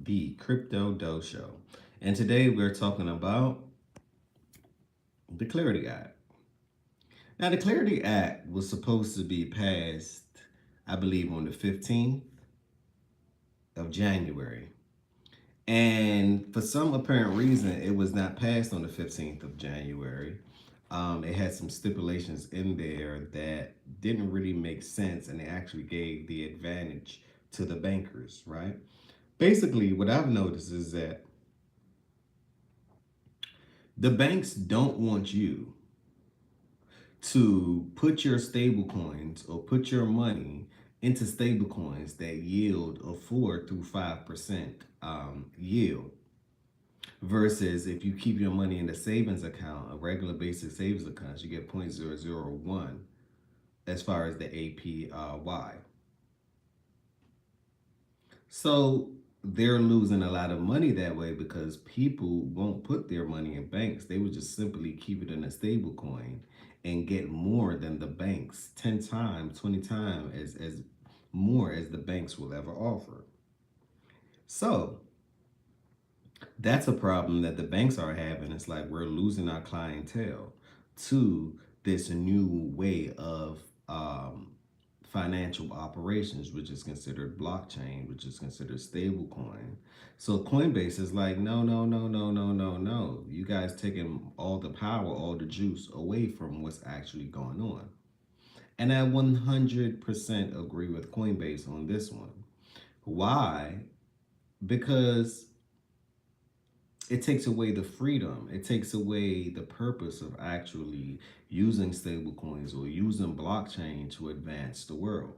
the Crypto Doe Show. And today we're talking about the Clarity Act. Now, the Clarity Act was supposed to be passed, I believe, on the 15th of January. And for some apparent reason, it was not passed on the 15th of January. It had some stipulations in there that didn't really make sense, and it actually gave the advantage to the bankers, right? Basically, what I've noticed is that the banks don't want you to put your stable coins or put your money into stable coins that yield a 4 through 5% yield. Versus if you keep your money in a savings account, a regular basic savings account, you get 0.001 as far as the APY. So they're losing a lot of money that way because people won't put their money in banks. They would just simply keep it in a stable coin and get more than the banks, 10 times, 20 times as more as the banks will ever offer. So that's a problem that the banks are having. It's like we're losing our clientele to this new way of financial operations, which is considered blockchain, which is considered stablecoin. So Coinbase is like, no, no, no, no, no, no, no. You guys taking all the power, all the juice away from what's actually going on. And I 100% agree with Coinbase on this one. Why? Because it takes away the freedom. It takes away the purpose of actually using stablecoins or using blockchain to advance the world.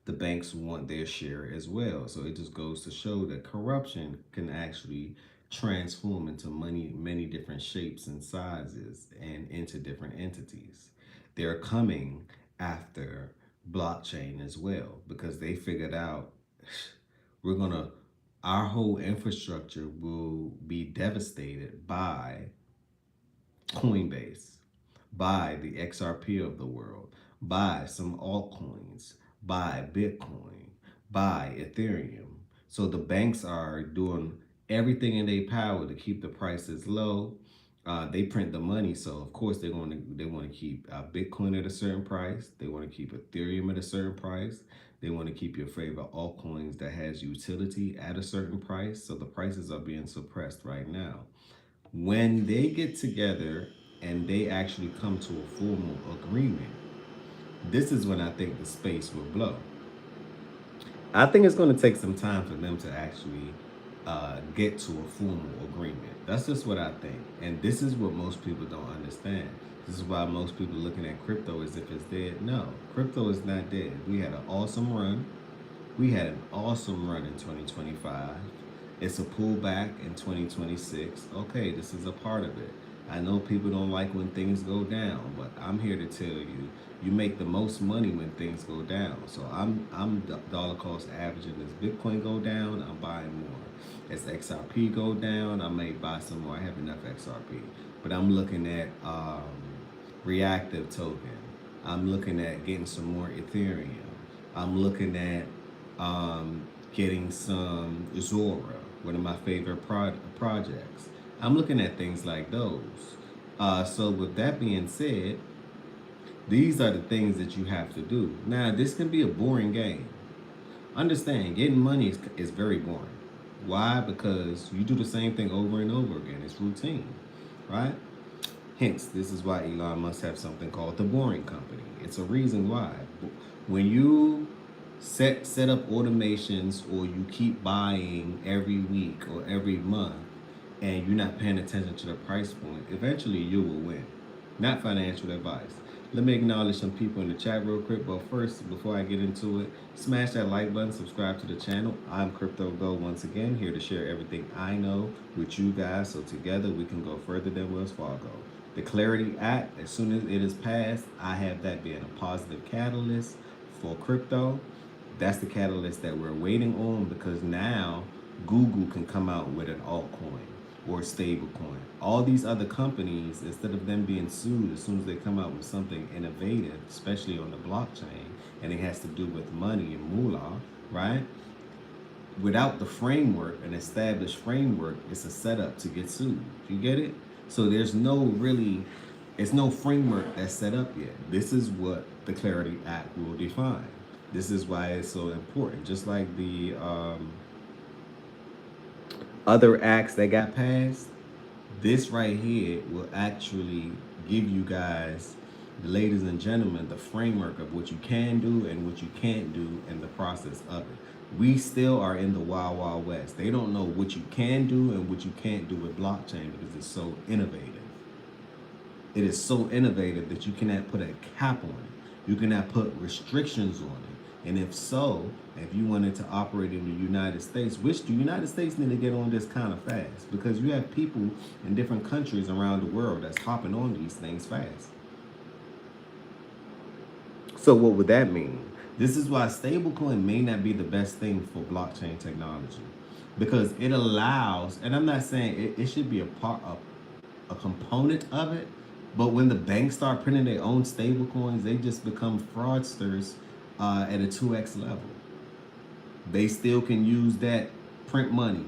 The banks want their share as well. So it just goes to show that corruption can actually transform into many different shapes and sizes and into different entities. They're coming after blockchain as well because they figured out we're going to our whole infrastructure will be devastated by Coinbase, by the XRP of the world, by some altcoins, by Bitcoin, by Ethereum. So the banks are doing everything in their power to keep the prices low. They print the money, so of course they want to keep Bitcoin at a certain price. They want to keep Ethereum at a certain price. They want to keep your favorite altcoins that has utility at a certain price. So the prices are being suppressed right now. When they get together and they actually come to a formal agreement, this is when I think the space will blow. I think it's going to take some time for them to actually get to a formal agreement. That's just what I think. And this is what most people don't understand. This is why most people looking at crypto as if it's dead. No, crypto is not dead. We had an awesome run. We had an awesome run in 2025. It's a pullback in 2026. Okay, this is a part of it. I know people don't like when things go down, but I'm here to tell you, you make the most money when things go down. So I'm dollar cost averaging. As Bitcoin go down, I'm buying more. As XRP go down, I may buy some more. I have enough XRP, but I'm looking at reactive token. I'm looking at getting some more Ethereum. I'm looking at getting some Zora, one of my favorite projects. I'm looking at things like those. So with that being said, these are the things that you have to do. Now, this can be a boring game. Understand, getting money is very boring. Why? Because you do the same thing over and over again. It's routine, right? Hence, this is why Elon must have something called the Boring Company. It's a reason why. When you set up automations or you keep buying every week or every month and you're not paying attention to the price point, eventually you will win. Not financial advice. Let me acknowledge some people in the chat real quick, but first, before I get into it, smash that like button, subscribe to the channel. I'm Crypto Go once again, here to share everything I know with you guys so together we can go further than Wells Fargo. The Clarity Act, as soon as it is passed, I have that being a positive catalyst for crypto. That's the catalyst that we're waiting on because now Google can come out with an altcoin or a stable coin. All these other companies, instead of them being sued as soon as they come out with something innovative, especially on the blockchain, and it has to do with money and moolah, right? without the framework, an established framework, it's a setup to get sued. You get it? So there's no really, it's no framework that's set up yet. This is what the Clarity Act will define. This is why it's so important. Just like the other acts that got passed, this right here will actually give you guys, ladies and gentlemen, the framework of what you can do and what you can't do and the process of it. We still are in the wild, wild west. They don't know what you can do and what you can't do with blockchain because it's so innovative. It is so innovative that you cannot put a cap on it. You cannot put restrictions on it. And if so, if you wanted to operate in the United States, which the United States need to get on this kind of fast, because you have people in different countries around the world that's hopping on these things fast. So what would that mean? This is why stablecoin may not be the best thing for blockchain technology, because it allows, and I'm not saying it should be a part of a component of it, but when the banks start printing their own stable coins, they just become fraudsters at a 2x level. They still can use that, print money,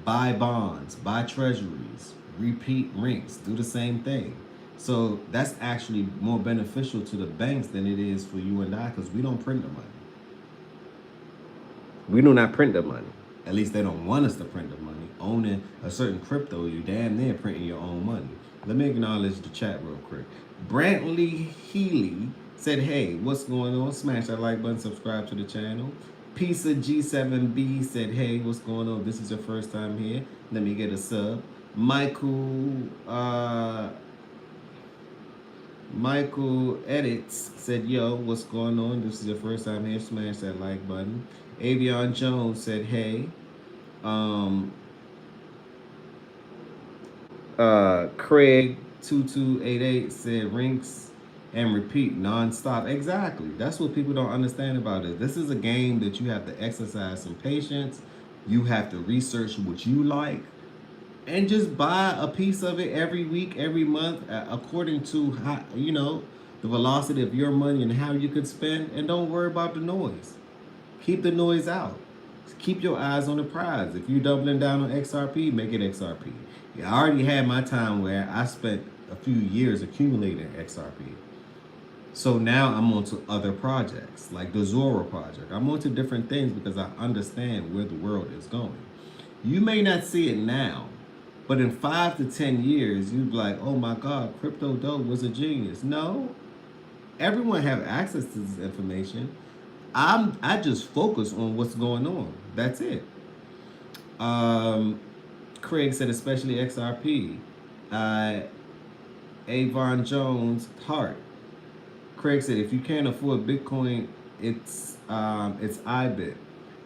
buy bonds, buy treasuries, repeat rinks, do the same thing. So that's actually more beneficial to the banks than it is for you and I, because we don't print the money. We do not print the money. At least they don't want us to print the money. Owning a certain crypto, you damn near printing your own money. Let me acknowledge the chat real quick. Brantley Healy said, hey, what's going on? Smash that like button, subscribe to the channel. Pizza G7B said, hey, what's going on? This is your first time here. Let me get a sub. Michael Edits said, yo, what's going on? This is your first time here. Smash that like button. Avion Jones said, hey. Craig 2288 said, rinks and repeat nonstop. Exactly. That's what people don't understand about it. This is a game that you have to exercise some patience. You have to research what you like and just buy a piece of it every week, every month, according to how, you know, the velocity of your money and how you could spend. And don't worry about the noise. Keep the noise out. Keep your eyes on the prize. If you're doubling down on XRP, make it XRP. Yeah, I already had my time where I spent a few years accumulating XRP. So now I'm on to other projects, like the Zora project. I'm on to different things because I understand where the world is going. You may not see it now, but in 5 to 10 years, you'd be like, oh my God, Crypto Dope was a genius. No, everyone have access to this information. I just focus on what's going on. That's it. Craig said, especially XRP. Avon Jones, Hart. Craig said, if you can't afford Bitcoin, it's IBIT.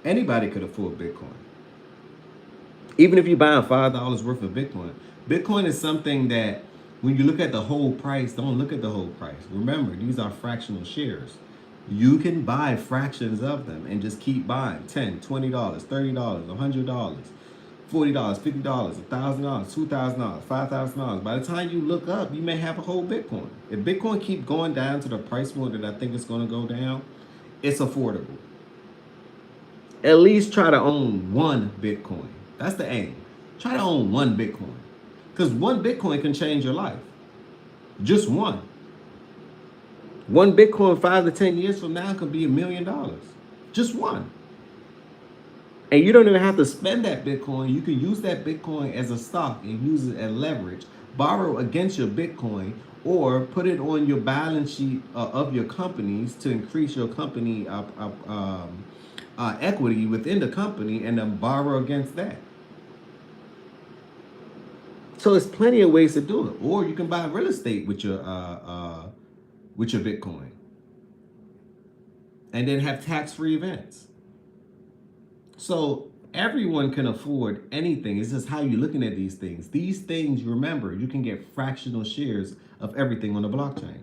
Anybody could afford Bitcoin. Even if you're buying $5 worth of Bitcoin. Bitcoin is something that when you look at the whole price, don't look at the whole price. Remember, these are fractional shares. You can buy fractions of them and just keep buying $10, $20, $30, $100, $40, $50, $1,000, $2,000, $5,000. By the time you look up, you may have a whole Bitcoin. If Bitcoin keep going down to the price point that I think it's going to go down, it's affordable. At least try to own one Bitcoin. That's the aim. Try to own one Bitcoin. Because one Bitcoin can change your life. Just one. One Bitcoin 5 to 10 years from now could be $1 million. Just one. And you don't even have to spend that Bitcoin. You can use that Bitcoin as a stock and use it as leverage. Borrow against your Bitcoin or put it on your balance sheet of your companies to increase your company equity within the company and then borrow against that. So there's plenty of ways to do it. Or you can buy real estate with your Bitcoin. And then have tax-free events. So everyone can afford anything. It's just how you're looking at these things. These things, remember, you can get fractional shares of everything on the blockchain.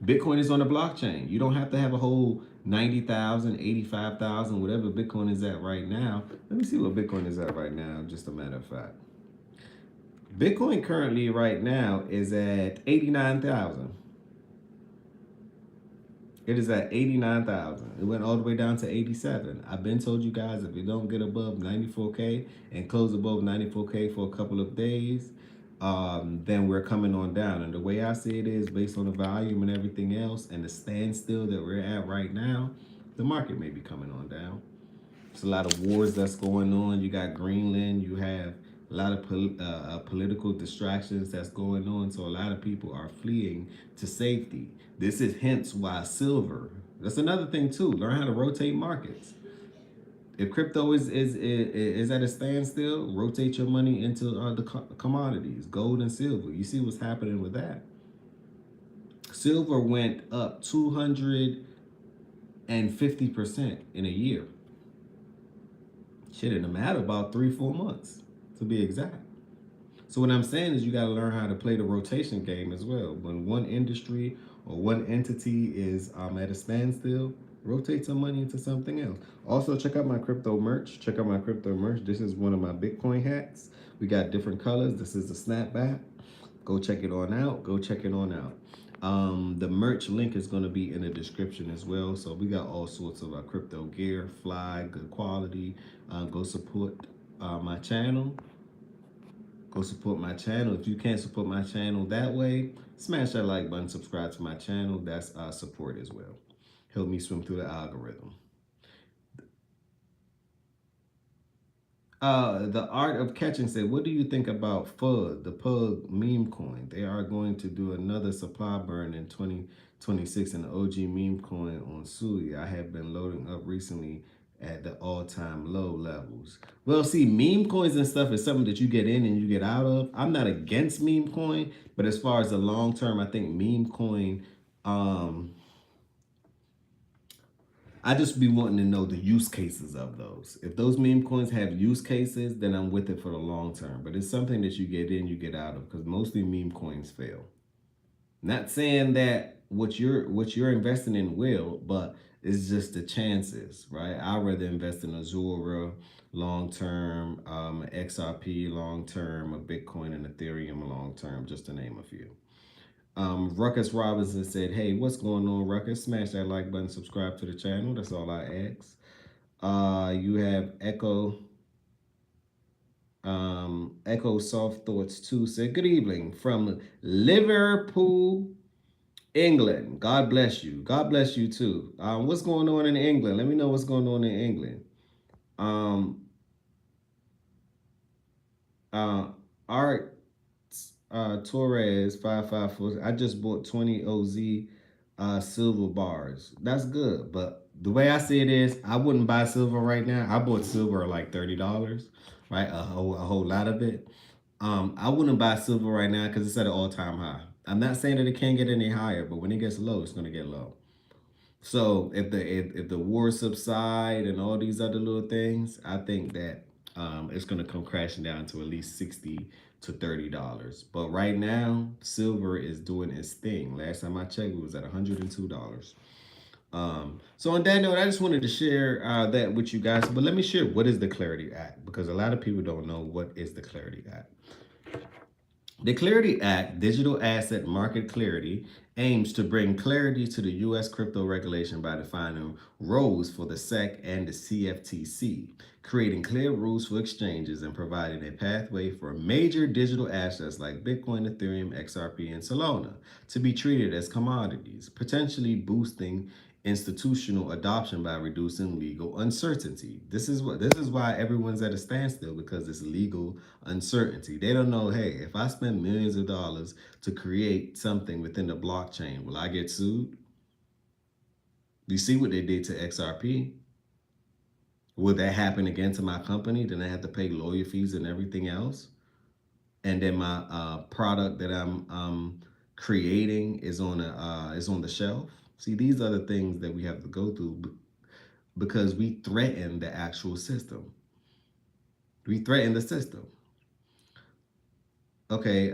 Bitcoin is on the blockchain. You don't have to have a whole 90,000, 85,000, whatever Bitcoin is at right now. Let me see what Bitcoin is at right now, just a matter of fact. Bitcoin currently right now is at 89,000. It is at 89,000. It went all the way down to 87. I've been told you guys if you don't get above 94K and close above 94K for a couple of days, then we're coming on down. And the way I see it is based on the volume and everything else and the standstill that we're at right now, the market may be coming on down. It's a lot of wars that's going on. You got Greenland. You have a lot of political distractions that's going on. So a lot of people are fleeing to safety. This is hence why silver. That's another thing too. Learn how to rotate markets. If crypto is at a standstill, rotate your money into the commodities, gold and silver. You see what's happening with that. Silver went up 250% in a year. Shit, in a matter about 3-4 months, to be exact. So what I'm saying is you got to learn how to play the rotation game as well. When one industry or one entity is at a standstill, rotate some money into something else. Also, check out my crypto merch. Check out my crypto merch. This is one of my Bitcoin hats. We got different colors. This is the snapback. Go check it on out. Go check it on out. The merch link is going to be in the description as well. So we got all sorts of crypto gear, fly, good quality. Go support my channel. Go support my channel. If you can't support my channel that way, smash that like button, subscribe to my channel. That's support as well. Help me swim through the algorithm. The Art of Catching said, what do you think about FUD, the Pug meme coin? They are going to do another supply burn in 2026 and the OG meme coin on Sui. I have been loading up recently at the all-time low levels. Well, see, meme coins and stuff is something that you get in and you get out of. I'm not against meme coin, but as far as the long term, I think meme coin, I just be wanting to know the use cases of those. If those meme coins have use cases, then I'm with it for the long term. But it's something that you get in, you get out of, because mostly meme coins fail. Not saying that what you're investing in will, but it's just the chances, right? I'd rather invest in Azura long term, XRP long term, a Bitcoin and Ethereum long term, just to name a few. Ruckus Robinson said, hey, what's going on, Ruckus? Smash that like button, subscribe to the channel. That's all I ask. You have Echo Soft Thoughts 2 said, good evening from Liverpool, England. God bless you. God bless you too. What's going on in England? Let me know what's going on in England. Um, uh, Art Torres 554. I just bought 20 OZ silver bars. That's good, but the way I see it is, I wouldn't buy silver right now. I bought silver like $30, right? A whole lot of it. I wouldn't buy silver right now because it's at an all-time high. I'm not saying that it can't get any higher, but when it gets low, it's gonna get low. So if the war subside and all these other little things, I think that it's gonna come crashing down to at least $60 to $30. But right now, silver is doing its thing. Last time I checked, it was at $102. So on that note, I just wanted to share that with you guys. But let me share what is the Clarity Act, because a lot of people don't know what is the Clarity Act. The Clarity Act, Digital Asset Market Clarity, aims to bring clarity to the U.S. crypto regulation by defining roles for the SEC and the CFTC, creating clear rules for exchanges, and providing a pathway for major digital assets like Bitcoin, Ethereum, XRP, and Solana to be treated as commodities, potentially boosting institutional adoption by reducing legal uncertainty. This is why everyone's at a standstill, because it's legal uncertainty. They don't know, hey, if I spend millions of dollars to create something within the blockchain, will I get sued? You see what they did to XRP? Would that happen again to my company? Then I have to pay lawyer fees and everything else. And then my product that I'm creating is on the shelf. See, these are the things that we have to go through because we threaten the actual system. We threaten the system. Okay,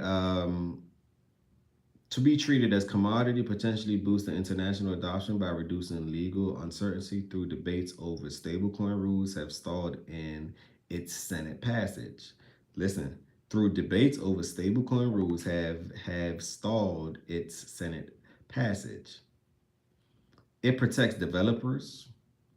to be treated as commodity, potentially boosting international adoption by reducing legal uncertainty through debates over stablecoin rules have stalled in its Senate passage. Listen, through debates over stablecoin rules have stalled its Senate passage. It protects developers,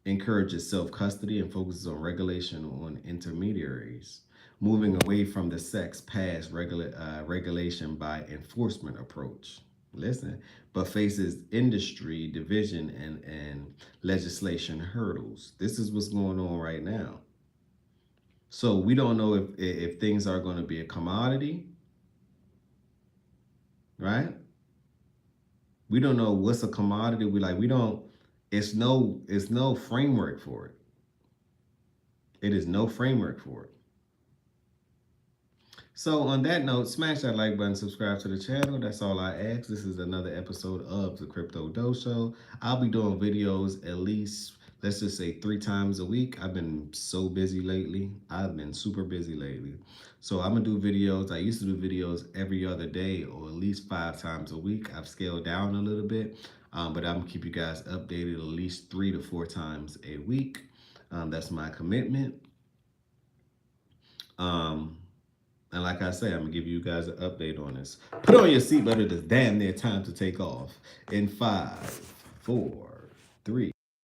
encourages self-custody, and focuses on regulation on intermediaries, moving away from the sex past regulation by enforcement approach. Listen, but faces industry division and legislation hurdles. This is what's going on right now. So we don't know if things are going to be a commodity, right? We don't know what's a commodity. We don't. It's no framework for it. It is no framework for it. So on that note, smash that like button, subscribe to the channel. That's all I ask. This is another episode of the Crypto Doe Show. I'll be doing videos at least, let's just say 3 times a week. I've been so busy lately. I've been super busy lately. So I'm gonna do videos. I used to do videos every other day or at least 5 times a week. I've scaled down a little bit, but I'm gonna keep you guys updated at least 3 to 4 times a week. That's my commitment. Um, and like I say, I'm gonna give you guys an update on this. Put on your seatbelt. It is damn near time to take off. In 5, 4, 3.